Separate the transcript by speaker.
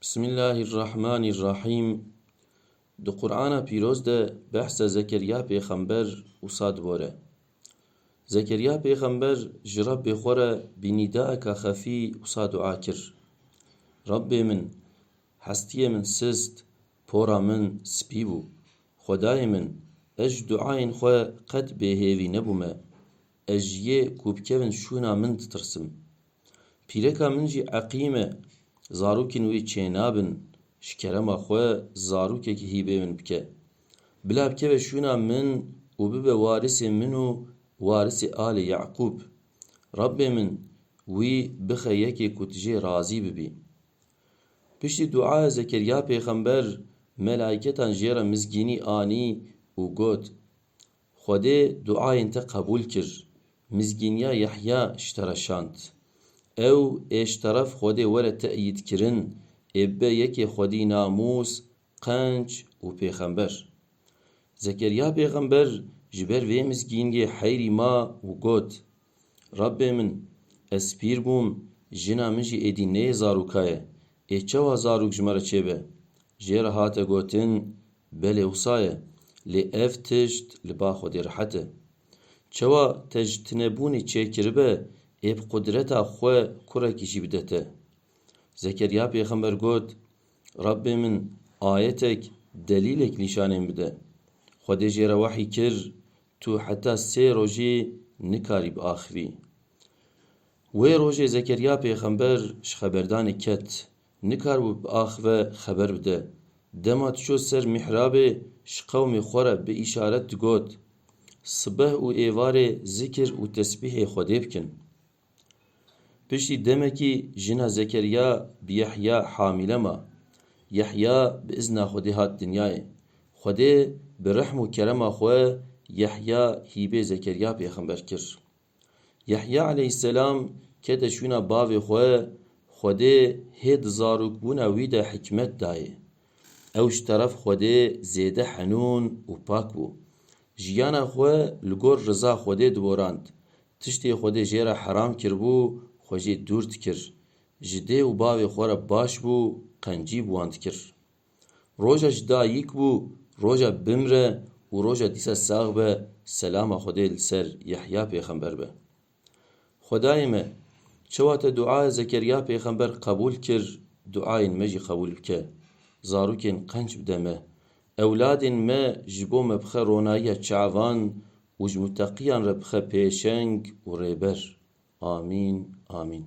Speaker 1: Bismillahirrahmanirrahim. Di Qur'ana pîroz de behsa Zekeriya pêxember wisa dibore. Zekeriya pêxember ji Rebbê xwe re bi nîdaeka xefî wisa dua kir. Rebbê min, hestiyê min sist, pora min spî bû. Xwedayê min, ez ji duayên xwe qet bêhêvî nebûme. Ez ji yê ku bikevin şûna min ditirsim. Pîreka min jî eqîm e, zarokên wê çênabin, ji kerema xwe zarokekî hîbê min bike. Bila bikeve şûna min û bibe warisê min û warisê alê Yaqûb. Rebbê min, wî bixe yekê ku tu jê razî bibî. Piştî duaya Zekeriya pêxember, melaîketan jê re mizgînî anî û got: Xwedê duayên te qebûl kir. Mizgîniya Yehya ji te re şand. Ew ê ji teref Xwedê were te'yîdkirin, ê bibe yekê xwedî namûs, qenc û pêxember. Zekeriya pêxember ji ber vê mizgîniyê heyrî ma û got: Rebbê min, ez pîr bûm, jina min jî êdî neyê zaroka ye. Ê çawa zarok ji me re çêbe? Jê re hate gotin: Belê wisa ye, lê ev tişt li ba Xwedê rihet e. Çawa te ji tunebûnê çêkiribe, ê bi qudreta xwe kurekî jî bide te. Zekeriya pêxember got: Rebbê min, ayetek, delîlek nîşanên bide. Xwedê jê re wehî kir, tu heta 3 rojê nikarî biaxivî. Wê rojê Zekeriya pêxember ji xeberdanê ket, nikarbû biaxive xeber bide. Dema diçû ser mihrabê, ji qewmê xwe re bi îşaret digot: Sibeh û êvarê zikir û tesbîhê Xwedê bikin. Piştî demekî jina Zekeriya bi Yehya hamîle ma. Yehya bi izna Xwedê hat dinyayê. Xwedê bi rehm û kerema xwe Yehya hîbê Zekeriya pêxember kir. Yehya aleyhisselam kete şûna bavê xwe, Xwedê hê di zarokbûna wî de hikmet daye. Ew ji teref Xwedê zêde henûn û pak bû. Jiyana xwe li gor riza Xwedê diborand. Tiştê Xwedê jê re heram kirbû, xwe jê dûr dikir. Ji dê û bavê xwe re baş bû, qencî bi wan dikir. Roja ji dayîk bû, roja bimre û roja dîsa sax be, selama Xwedê li ser Yehya pêxember be. Xwedayê me, çawa te duaya Zekeriya pêxember qebûl kir, duayên me jî qebûl bike. Zarokên qenc bide me. Ewladên me ji bo me bixe ronayiya çavan û ji muteqiyan re bixe pêşeng û rêber. Amîn, amîn.